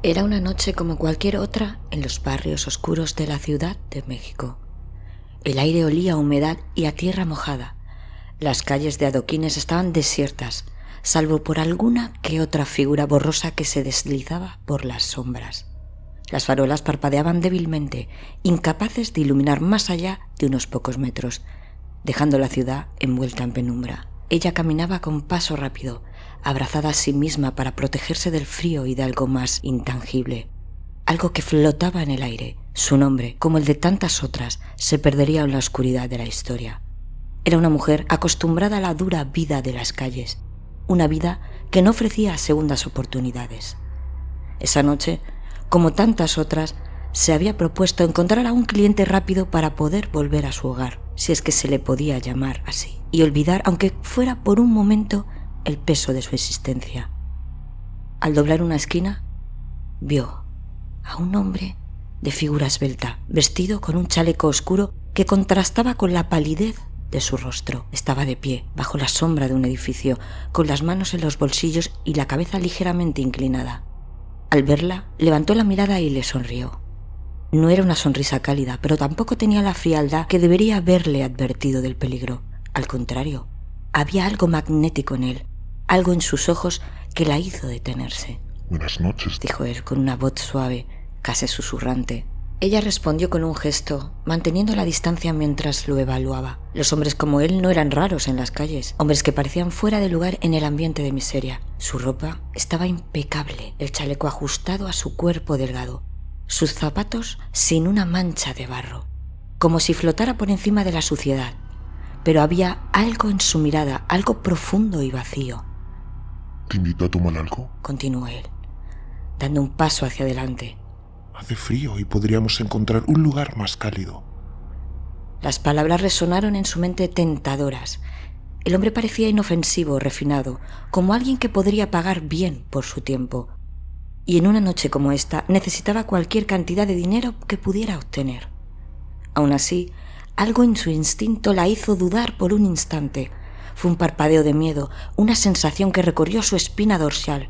Era una noche como cualquier otra en los barrios oscuros de la Ciudad de México. El aire olía a humedad y a tierra mojada. Las calles de adoquines estaban desiertas, salvo por alguna que otra figura borrosa que se deslizaba por las sombras. Las farolas parpadeaban débilmente, incapaces de iluminar más allá de unos pocos metros, dejando la ciudad envuelta en penumbra. Ella caminaba con paso rápido, abrazada a sí misma para protegerse del frío y de algo más intangible. Algo que flotaba en el aire. Su nombre, como el de tantas otras, se perdería en la oscuridad de la historia. Era una mujer acostumbrada a la dura vida de las calles, una vida que no ofrecía segundas oportunidades. Esa noche, como tantas otras, se había propuesto encontrar a un cliente rápido para poder volver a su hogar, si es que se le podía llamar así, y olvidar, aunque fuera por un momento, el peso de su existencia. Al doblar una esquina, vio a un hombre de figura esbelta, vestido con un chaleco oscuro que contrastaba con la palidez de su rostro. Estaba de pie, bajo la sombra de un edificio, con las manos en los bolsillos y la cabeza ligeramente inclinada. Al verla, levantó la mirada y le sonrió. No era una sonrisa cálida, pero tampoco tenía la frialdad que debería haberle advertido del peligro. Al contrario, había algo magnético en él, algo en sus ojos que la hizo detenerse. «Buenas noches», dijo él con una voz suave, casi susurrante. Ella respondió con un gesto, manteniendo la distancia mientras lo evaluaba. Los hombres como él no eran raros en las calles, hombres que parecían fuera de lugar en el ambiente de miseria. Su ropa estaba impecable, el chaleco ajustado a su cuerpo delgado, sus zapatos sin una mancha de barro, como si flotara por encima de la suciedad. Pero había algo en su mirada, algo profundo y vacío. «¿Te invito a tomar algo?», continuó él, dando un paso hacia adelante. «Hace frío y podríamos encontrar un lugar más cálido». Las palabras resonaron en su mente tentadoras. El hombre parecía inofensivo, refinado, como alguien que podría pagar bien por su tiempo. Y en una noche como esta necesitaba cualquier cantidad de dinero que pudiera obtener. Aún así, algo en su instinto la hizo dudar por un instante. Fue un parpadeo de miedo, una sensación que recorrió su espina dorsal,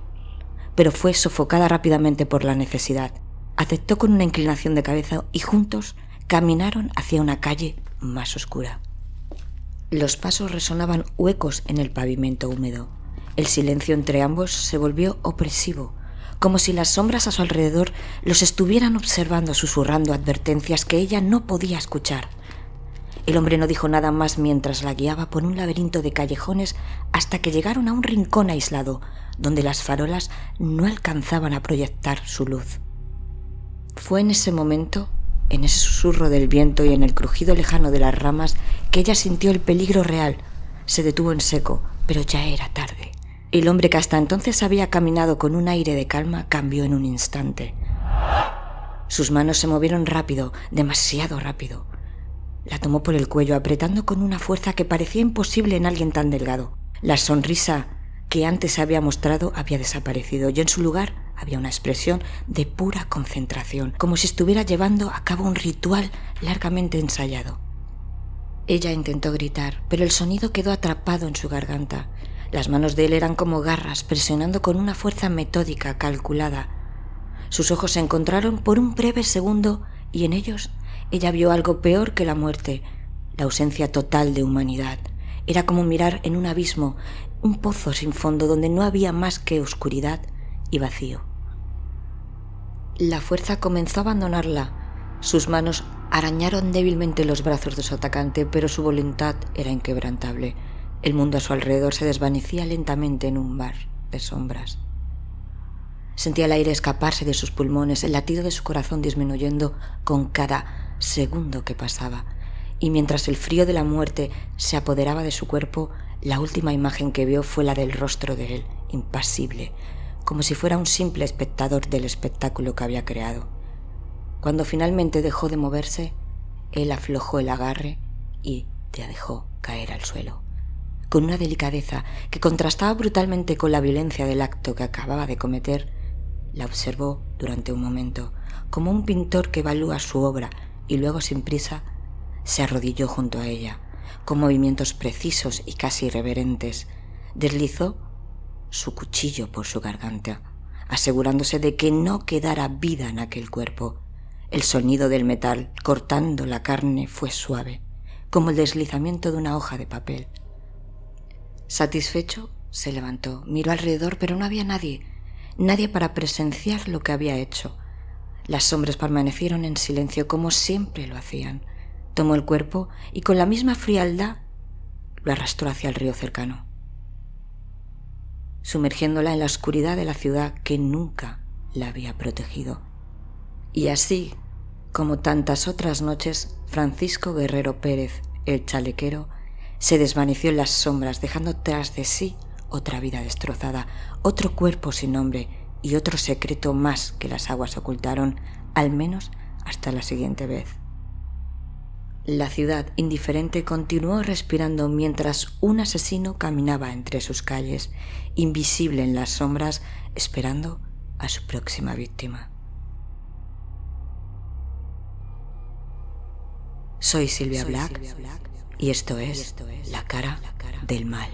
pero fue sofocada rápidamente por la necesidad. Aceptó con una inclinación de cabeza y juntos caminaron hacia una calle más oscura. Los pasos resonaban huecos en el pavimento húmedo. El silencio entre ambos se volvió opresivo, como si las sombras a su alrededor los estuvieran observando, susurrando advertencias que ella no podía escuchar. El hombre no dijo nada más mientras la guiaba por un laberinto de callejones hasta que llegaron a un rincón aislado, donde las farolas no alcanzaban a proyectar su luz. Fue en ese momento, en ese susurro del viento y en el crujido lejano de las ramas, que ella sintió el peligro real. Se detuvo en seco, pero ya era tarde. El hombre que hasta entonces había caminado con un aire de calma cambió en un instante. Sus manos se movieron rápido, demasiado rápido. La tomó por el cuello, apretando con una fuerza que parecía imposible en alguien tan delgado. La sonrisa que antes había mostrado había desaparecido y en su lugar había una expresión de pura concentración, como si estuviera llevando a cabo un ritual largamente ensayado. Ella intentó gritar, pero el sonido quedó atrapado en su garganta. Las manos de él eran como garras, presionando con una fuerza metódica, calculada. Sus ojos se encontraron por un breve segundo y en ellos ella vio algo peor que la muerte, la ausencia total de humanidad. Era como mirar en un abismo, un pozo sin fondo donde no había más que oscuridad y vacío. La fuerza comenzó a abandonarla. Sus manos arañaron débilmente los brazos de su atacante, pero su voluntad era inquebrantable. El mundo a su alrededor se desvanecía lentamente en un mar de sombras. Sentía el aire escaparse de sus pulmones, el latido de su corazón disminuyendo con cada segundo que pasaba. Y mientras el frío de la muerte se apoderaba de su cuerpo, la última imagen que vio fue la del rostro de él, impasible, como si fuera un simple espectador del espectáculo que había creado. Cuando finalmente dejó de moverse, él aflojó el agarre y la dejó caer al suelo. Con una delicadeza que contrastaba brutalmente con la violencia del acto que acababa de cometer, la observó durante un momento, como un pintor que evalúa su obra, y luego sin prisa se arrodilló junto a ella. Con movimientos precisos y casi irreverentes, deslizó su cuchillo por su garganta, asegurándose de que no quedara vida en aquel cuerpo. El sonido del metal cortando la carne fue suave, como el deslizamiento de una hoja de papel. Satisfecho, se levantó, miró alrededor, pero no había nadie para presenciar lo que había hecho. Las sombras permanecieron en silencio como siempre lo hacían. Tomó el cuerpo y con la misma frialdad lo arrastró hacia el río cercano, sumergiéndola en la oscuridad de la ciudad que nunca la había protegido. Y así, como tantas otras noches, Francisco Guerrero Pérez, el chalequero, se desvaneció en las sombras, dejando tras de sí otra vida destrozada, otro cuerpo sin nombre y otro secreto más que las aguas ocultaron, al menos hasta la siguiente vez. La ciudad indiferente continuó respirando mientras un asesino caminaba entre sus calles, invisible en las sombras, esperando a su próxima víctima. Soy Silvia Black y esto es La cara del mal.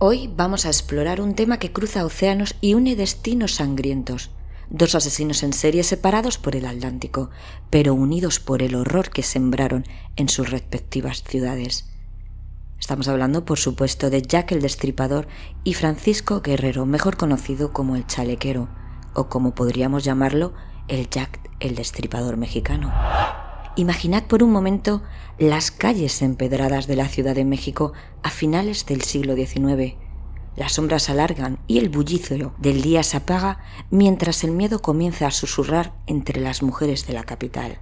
Hoy vamos a explorar un tema que cruza océanos y une destinos sangrientos. Dos asesinos en serie separados por el Atlántico, pero unidos por el horror que sembraron en sus respectivas ciudades. Estamos hablando, por supuesto, de Jack el Destripador y Francisco Guerrero, mejor conocido como el Chalequero, o como podríamos llamarlo, el Jack el Destripador mexicano. Imaginad por un momento las calles empedradas de la Ciudad de México a finales del siglo XIX. Las sombras se alargan y el bullicio del día se apaga mientras el miedo comienza a susurrar entre las mujeres de la capital.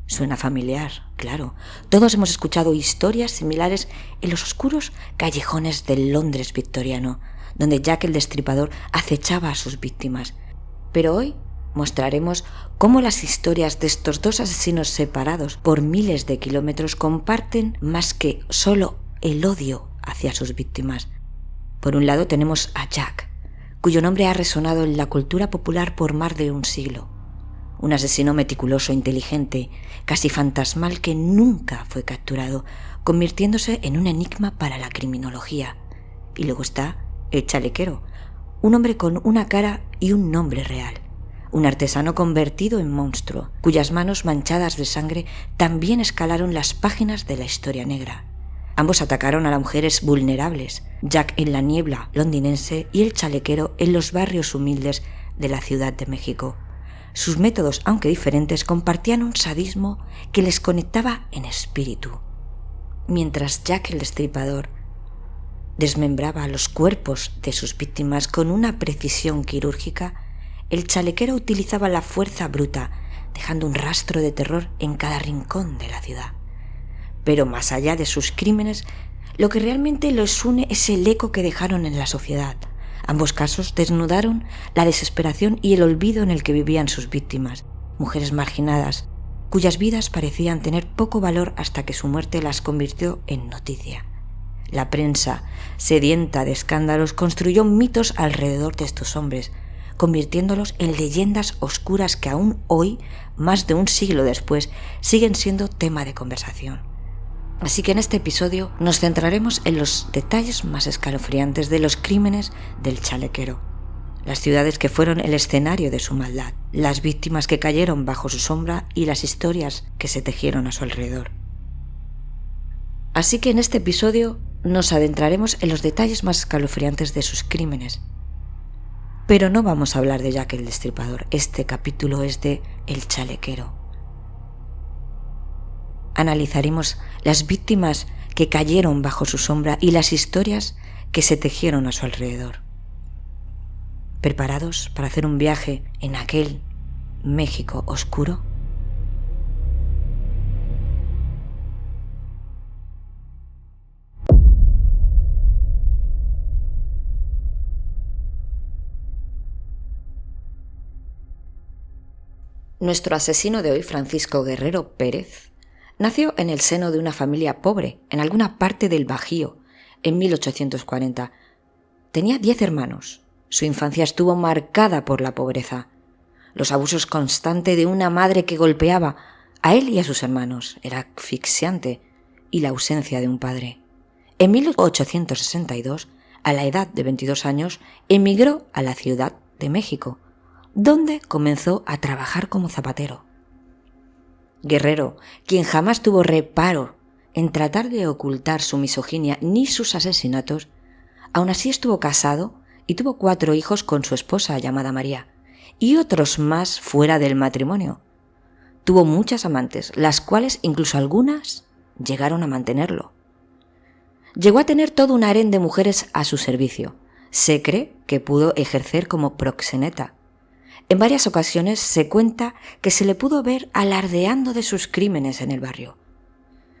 Suena familiar, claro. Todos hemos escuchado historias similares en los oscuros callejones del Londres victoriano, donde Jack el Destripador acechaba a sus víctimas. Pero hoy mostraremos cómo las historias de estos dos asesinos separados por miles de kilómetros comparten más que solo el odio hacia sus víctimas. Por un lado tenemos a Jack, cuyo nombre ha resonado en la cultura popular por más de un siglo. Un asesino meticuloso, inteligente, casi fantasmal que nunca fue capturado, convirtiéndose en un enigma para la criminología. Y luego está el Chalequero, un hombre con una cara y un nombre real. Un artesano convertido en monstruo, cuyas manos manchadas de sangre también escalaron las páginas de la historia negra. Ambos atacaron a las mujeres vulnerables, Jack en la niebla londinense y el Chalequero en los barrios humildes de la Ciudad de México. Sus métodos, aunque diferentes, compartían un sadismo que les conectaba en espíritu. Mientras Jack el Destripador desmembraba los cuerpos de sus víctimas con una precisión quirúrgica, el Chalequero utilizaba la fuerza bruta, dejando un rastro de terror en cada rincón de la ciudad. Pero más allá de sus crímenes, lo que realmente los une es el eco que dejaron en la sociedad. Ambos casos desnudaron la desesperación y el olvido en el que vivían sus víctimas, mujeres marginadas, cuyas vidas parecían tener poco valor hasta que su muerte las convirtió en noticia. La prensa, sedienta de escándalos, construyó mitos alrededor de estos hombres, convirtiéndolos en leyendas oscuras que aún hoy, más de un siglo después, siguen siendo tema de conversación. Así que en este episodio nos centraremos en los detalles más escalofriantes de los crímenes del Chalequero, las ciudades que fueron el escenario de su maldad, las víctimas que cayeron bajo su sombra y las historias que se tejieron a su alrededor. Así que en este episodio nos adentraremos en los detalles más escalofriantes de sus crímenes. Pero no vamos a hablar de Jack el Destripador, este capítulo es de El Chalequero. Analizaremos las víctimas que cayeron bajo su sombra y las historias que se tejieron a su alrededor. ¿Preparados para hacer un viaje en aquel México oscuro? Nuestro asesino de hoy, Francisco Guerrero Pérez, nació en el seno de una familia pobre en alguna parte del Bajío en 1840. Tenía 10 hermanos. Su infancia estuvo marcada por la pobreza. Los abusos constantes de una madre que golpeaba a él y a sus hermanos era asfixiante, y la ausencia de un padre. En 1862, a la edad de 22 años, emigró a la Ciudad de México, donde comenzó a trabajar como zapatero. Guerrero, quien jamás tuvo reparo en tratar de ocultar su misoginia ni sus asesinatos, aún así estuvo casado y tuvo 4 hijos con su esposa llamada María, y otros más fuera del matrimonio. Tuvo muchas amantes, las cuales incluso algunas llegaron a mantenerlo. Llegó a tener todo un harén de mujeres a su servicio. Se cree que pudo ejercer como proxeneta. En varias ocasiones se cuenta que se le pudo ver alardeando de sus crímenes en el barrio.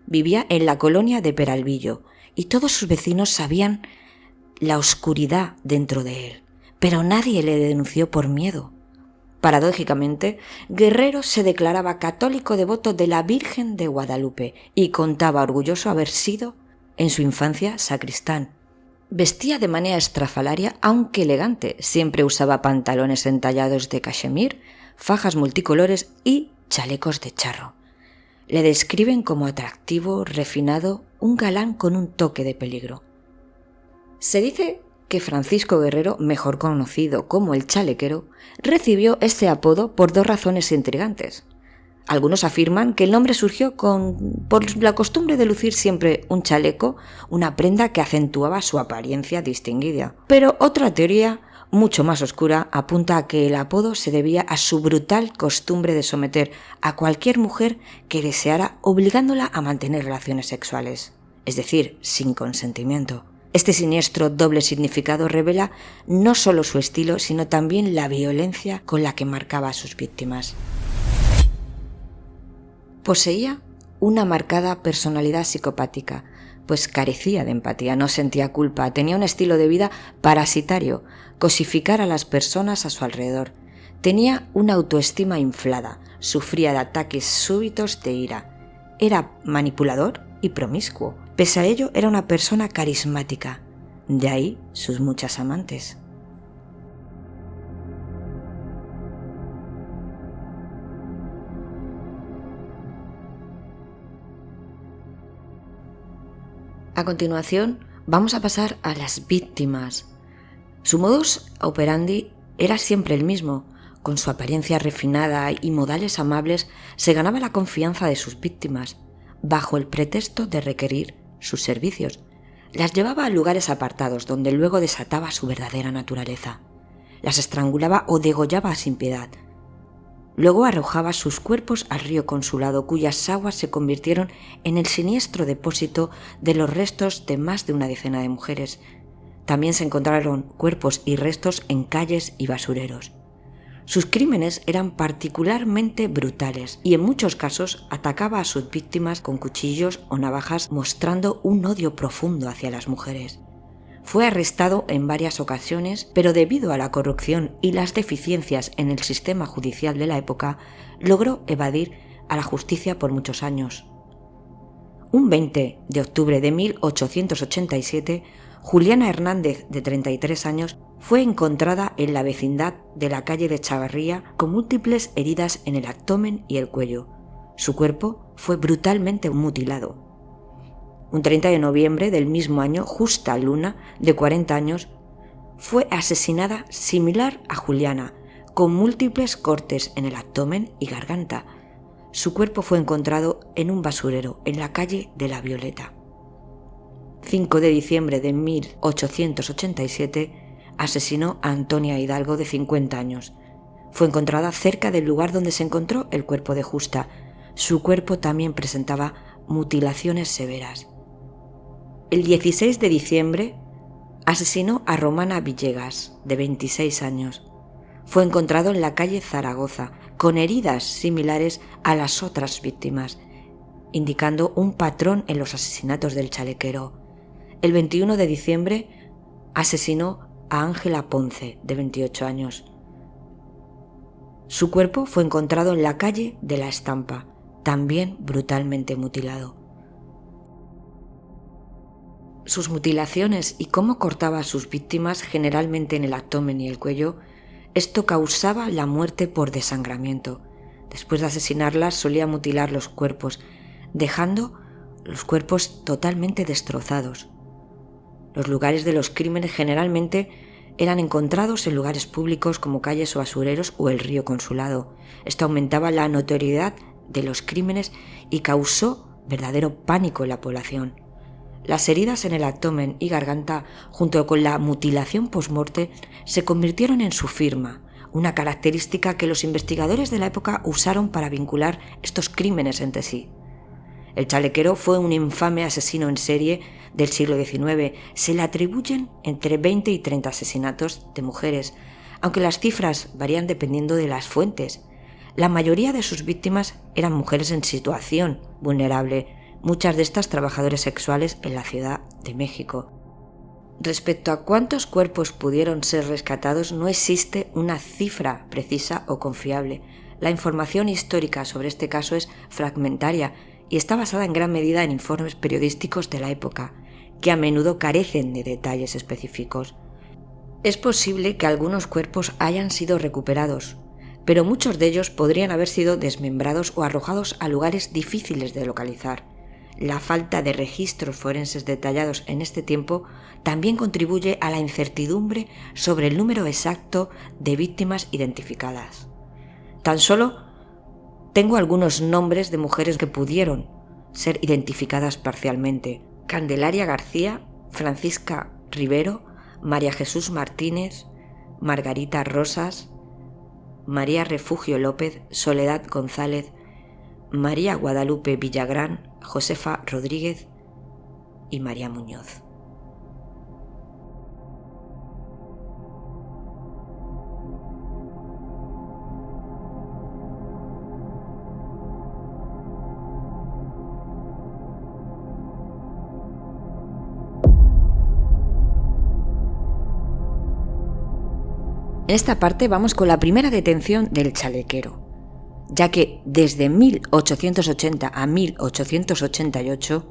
Vivía en la colonia de Peralvillo y todos sus vecinos sabían la oscuridad dentro de él, pero nadie le denunció por miedo. Paradójicamente, Guerrero se declaraba católico devoto de la Virgen de Guadalupe y contaba orgulloso haber sido, en su infancia, sacristán. Vestía de manera estrafalaria, aunque elegante. Siempre usaba pantalones entallados de cachemir, fajas multicolores y chalecos de charro. Le describen como atractivo, refinado, un galán con un toque de peligro. Se dice que Francisco Guerrero, mejor conocido como el Chalequero, recibió este apodo por 2 razones intrigantes. Algunos afirman que el nombre surgió por la costumbre de lucir siempre un chaleco, una prenda que acentuaba su apariencia distinguida. Pero otra teoría, mucho más oscura, apunta a que el apodo se debía a su brutal costumbre de someter a cualquier mujer que deseara, obligándola a mantener relaciones sexuales, es decir, sin consentimiento. Este siniestro doble significado revela no solo su estilo, sino también la violencia con la que marcaba a sus víctimas. Poseía una marcada personalidad psicopática, pues carecía de empatía, no sentía culpa, tenía un estilo de vida parasitario, cosificar a las personas a su alrededor. Tenía una autoestima inflada, sufría de ataques súbitos de ira, era manipulador y promiscuo. Pese a ello, era una persona carismática, de ahí sus muchas amantes. A continuación, vamos a pasar a las víctimas. Su modus operandi era siempre el mismo. Con su apariencia refinada y modales amables, se ganaba la confianza de sus víctimas, bajo el pretexto de requerir sus servicios. Las llevaba a lugares apartados, donde luego desataba su verdadera naturaleza. Las estrangulaba o degollaba sin piedad. Luego arrojaba sus cuerpos al río Consulado, cuyas aguas se convirtieron en el siniestro depósito de los restos de más de una decena de mujeres. También se encontraron cuerpos y restos en calles y basureros. Sus crímenes eran particularmente brutales y en muchos casos atacaba a sus víctimas con cuchillos o navajas, mostrando un odio profundo hacia las mujeres. Fue arrestado en varias ocasiones, pero debido a la corrupción y las deficiencias en el sistema judicial de la época, logró evadir a la justicia por muchos años. Un 20 de octubre de 1887, Juliana Hernández, de 33 años, fue encontrada en la vecindad de la calle de Chavarría con múltiples heridas en el abdomen y el cuello. Su cuerpo fue brutalmente mutilado. Un 30 de noviembre del mismo año, Justa Luna, de 40 años, fue asesinada similar a Juliana, con múltiples cortes en el abdomen y garganta. Su cuerpo fue encontrado en un basurero en la calle de la Violeta. 5 de diciembre de 1887, asesinó a Antonia Hidalgo, de 50 años. Fue encontrada cerca del lugar donde se encontró el cuerpo de Justa. Su cuerpo también presentaba mutilaciones severas. El 16 de diciembre asesinó a Romana Villegas, de 26 años. Fue encontrado en la calle Zaragoza, con heridas similares a las otras víctimas, indicando un patrón en los asesinatos del Chalequero. El 21 de diciembre asesinó a Ángela Ponce, de 28 años. Su cuerpo fue encontrado en la calle de la Estampa, también brutalmente mutilado. sus mutilaciones y cómo cortaba a sus víctimas, generalmente en el abdomen y el cuello, esto causaba la muerte por desangramiento. Después de asesinarlas solía mutilar los cuerpos, dejando los cuerpos totalmente destrozados. Los lugares de los crímenes generalmente eran encontrados en lugares públicos como calles o basureros o el río Consulado. Esto aumentaba la notoriedad de los crímenes y causó verdadero pánico en la población. Las heridas en el abdomen y garganta, junto con la mutilación post-morte, se convirtieron en su firma, una característica que los investigadores de la época usaron para vincular estos crímenes entre sí. El chalequero fue un infame asesino en serie del siglo XIX. Se le atribuyen entre 20 y 30 asesinatos de mujeres, aunque las cifras varían dependiendo de las fuentes. La mayoría de sus víctimas eran mujeres en situación vulnerable, muchas de estas trabajadoras sexuales en la Ciudad de México. Respecto a cuántos cuerpos pudieron ser rescatados, no existe una cifra precisa o confiable. La información histórica sobre este caso es fragmentaria y está basada en gran medida en informes periodísticos de la época, que a menudo carecen de detalles específicos. Es posible que algunos cuerpos hayan sido recuperados, pero muchos de ellos podrían haber sido desmembrados o arrojados a lugares difíciles de localizar. La falta de registros forenses detallados en este tiempo también contribuye a la incertidumbre sobre el número exacto de víctimas identificadas. Tan solo tengo algunos nombres de mujeres que pudieron ser identificadas parcialmente: Candelaria García, Francisca Rivero, María Jesús Martínez, Margarita Rosas, María Refugio López, Soledad González, María Guadalupe Villagrán, Josefa Rodríguez y María Muñoz. En esta parte vamos con la primera detención del chalequero, ya que desde 1880 a 1888,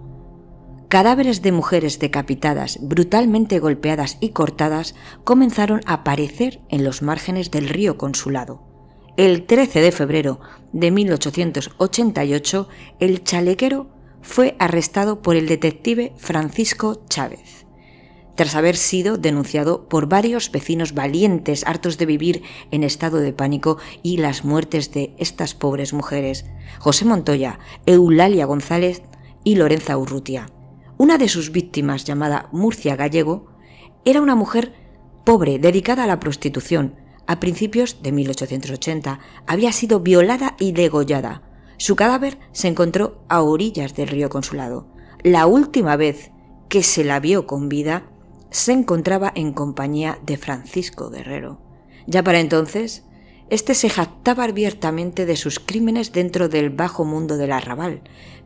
cadáveres de mujeres decapitadas, brutalmente golpeadas y cortadas comenzaron a aparecer en los márgenes del río Consulado. El 13 de febrero de 1888, el chalequero fue arrestado por el detective Francisco Chávez, tras haber sido denunciado por varios vecinos valientes, hartos de vivir en estado de pánico y las muertes de estas pobres mujeres: José Montoya, Eulalia González y Lorenza Urrutia. Una de sus víctimas, llamada Murcia Gallego, era una mujer pobre dedicada a la prostitución. A principios de 1880 había sido violada y degollada. Su cadáver se encontró a orillas del río Consulado. La última vez que se la vio con vida se encontraba en compañía de Francisco Guerrero. Ya para entonces, este se jactaba abiertamente de sus crímenes dentro del bajo mundo del arrabal,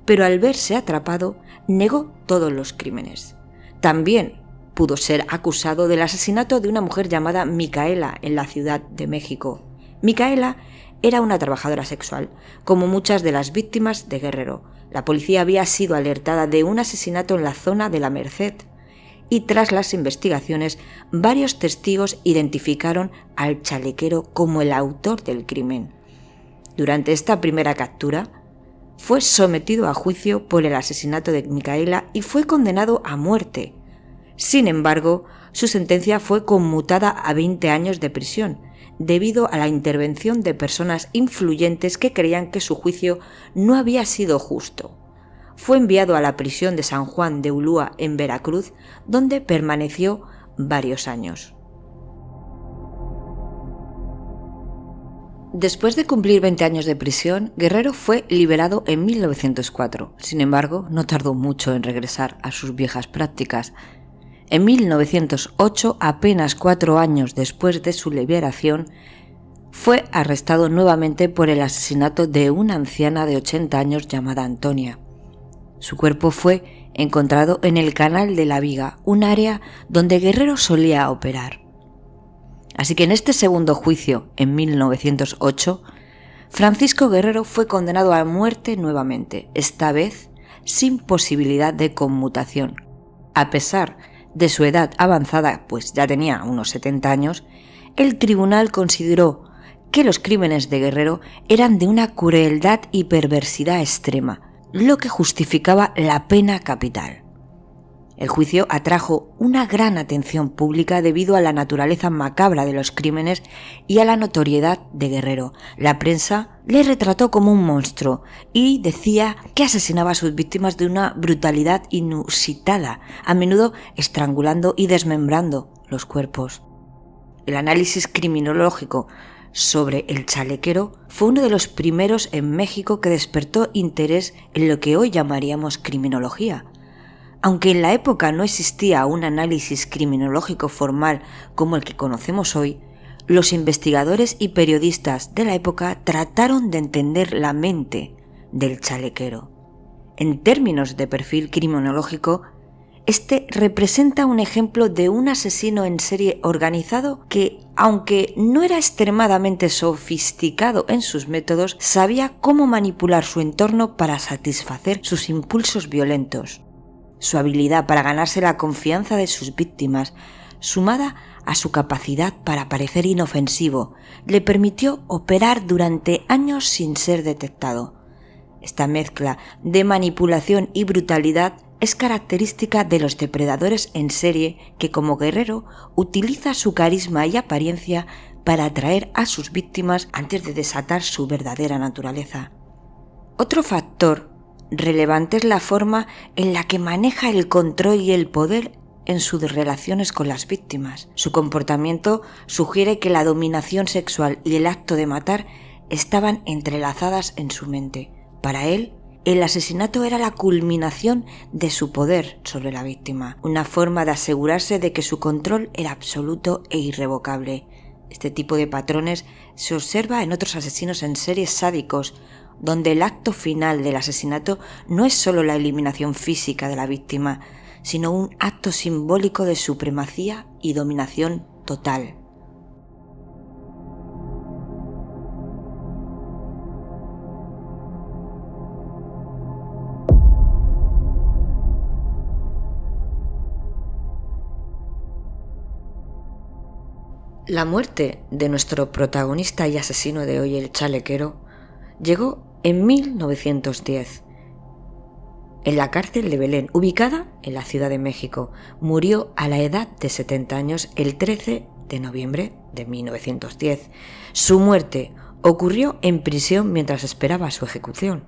pero al verse atrapado, negó todos los crímenes. También pudo ser acusado del asesinato de una mujer llamada Micaela en la Ciudad de México. Micaela era una trabajadora sexual, como muchas de las víctimas de Guerrero. La policía había sido alertada de un asesinato en la zona de la Merced, y tras las investigaciones, varios testigos identificaron al chalequero como el autor del crimen. Durante esta primera captura, fue sometido a juicio por el asesinato de Micaela y fue condenado a muerte. Sin embargo, su sentencia fue conmutada a 20 años de prisión, debido a la intervención de personas influyentes que creían que su juicio no había sido justo. Fue enviado a la prisión de San Juan de Ulúa en Veracruz, donde permaneció varios años. Después de cumplir 20 años de prisión, Guerrero fue liberado en 1904. Sin embargo, no tardó mucho en regresar a sus viejas prácticas. En 1908, apenas 4 años después de su liberación, fue arrestado nuevamente por el asesinato de una anciana de 80 años llamada Antonia. Su cuerpo fue encontrado en el Canal de la Viga, un área donde Guerrero solía operar. Así que en este segundo juicio, en 1908, Francisco Guerrero fue condenado a muerte nuevamente, esta vez sin posibilidad de conmutación. a pesar de su edad avanzada, pues ya tenía unos 70 años, el tribunal consideró que los crímenes de Guerrero eran de una crueldad y perversidad extrema, lo que justificaba la pena capital. El juicio atrajo una gran atención pública debido a la naturaleza macabra de los crímenes y a la notoriedad de Guerrero. La prensa le retrató como un monstruo y decía que asesinaba a sus víctimas de una brutalidad inusitada, a menudo estrangulando y desmembrando los cuerpos. El análisis criminológico sobre el chalequero fue uno de los primeros en México que despertó interés en lo que hoy llamaríamos criminología. Aunque en la época no existía un análisis criminológico formal como el que conocemos hoy, los investigadores y periodistas de la época trataron de entender la mente del chalequero. En términos de perfil criminológico, este representa un ejemplo de un asesino en serie organizado que, aunque no era extremadamente sofisticado en sus métodos, sabía cómo manipular su entorno para satisfacer sus impulsos violentos. Su habilidad para ganarse la confianza de sus víctimas, sumada a su capacidad para parecer inofensivo, le permitió operar durante años sin ser detectado. Esta mezcla de manipulación y brutalidad es característica de los depredadores en serie que, como Guerrero, utiliza su carisma y apariencia para atraer a sus víctimas antes de desatar su verdadera naturaleza. Otro factor relevante es la forma en la que maneja el control y el poder en sus relaciones con las víctimas. Su comportamiento sugiere que la dominación sexual y el acto de matar estaban entrelazadas en su mente. Para él, el asesinato era la culminación de su poder sobre la víctima, una forma de asegurarse de que su control era absoluto e irrevocable. Este tipo de patrones se observa en otros asesinos en serie sádicos, donde el acto final del asesinato no es solo la eliminación física de la víctima, sino un acto simbólico de supremacía y dominación total. La muerte de nuestro protagonista y asesino de hoy, el chalequero, llegó en 1910, en la cárcel de Belén, ubicada en la Ciudad de México. Murió a la edad de 70 años el 13 de noviembre de 1910. Su muerte ocurrió en prisión mientras esperaba su ejecución.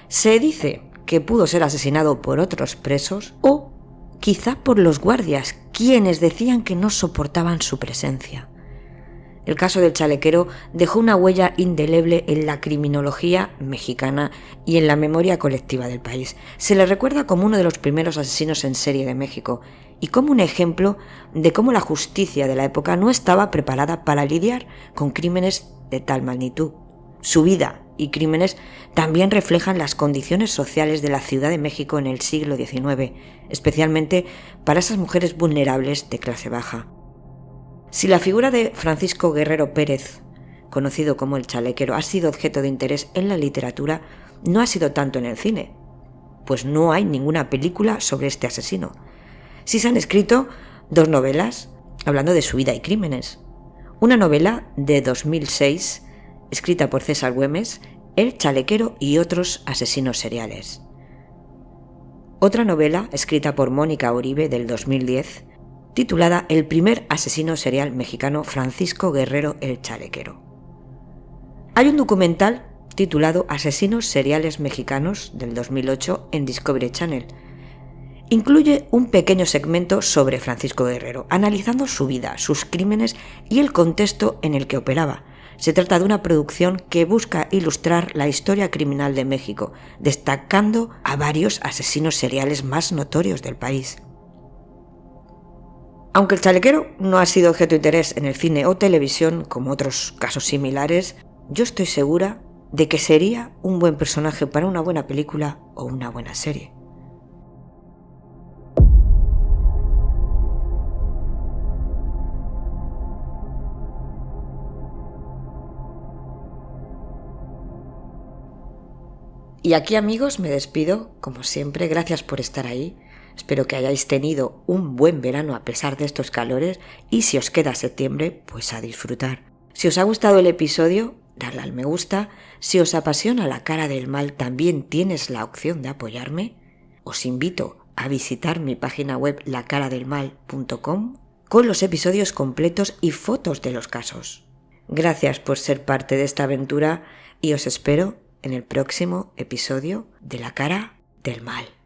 Se dice que pudo ser asesinado por otros presos o quizá por los guardias, quienes decían que no soportaban su presencia. El caso del chalequero dejó una huella indeleble en la criminología mexicana y en la memoria colectiva del país. Se le recuerda como uno de los primeros asesinos en serie de México y como un ejemplo de cómo la justicia de la época no estaba preparada para lidiar con crímenes de tal magnitud. Su vida y crímenes también reflejan las condiciones sociales de la Ciudad de México en el siglo XIX, especialmente para esas mujeres vulnerables de clase baja. Si la figura de Francisco Guerrero Pérez, conocido como el chalequero, ha sido objeto de interés en la literatura, no ha sido tanto en el cine, pues no hay ninguna película sobre este asesino. Sí se han escrito 2 novelas hablando de su vida y crímenes. Una novela de 2006, escrita por César Güemes, El chalequero y otros asesinos seriales. Otra novela, escrita por Mónica Uribe, del 2010, titulada El primer asesino serial mexicano, Francisco Guerrero el chalequero. Hay un documental titulado Asesinos seriales mexicanos, del 2008, en Discovery Channel. Incluye un pequeño segmento sobre Francisco Guerrero, analizando su vida, sus crímenes y el contexto en el que operaba. Se trata de una producción que busca ilustrar la historia criminal de México, destacando a varios asesinos seriales más notorios del país. Aunque el chalequero no ha sido objeto de interés en el cine o televisión, como otros casos similares, yo estoy segura de que sería un buen personaje para una buena película o una buena serie. Y aquí, amigos, me despido, como siempre. Gracias por estar ahí. Espero que hayáis tenido un buen verano a pesar de estos calores y si os queda septiembre, pues a disfrutar. Si os ha gustado el episodio, darle al me gusta. Si os apasiona La cara del mal, también tienes la opción de apoyarme. Os invito a visitar mi página web lacaradelmal.com con los episodios completos y fotos de los casos. Gracias por ser parte de esta aventura y os espero en el próximo episodio de La cara del mal.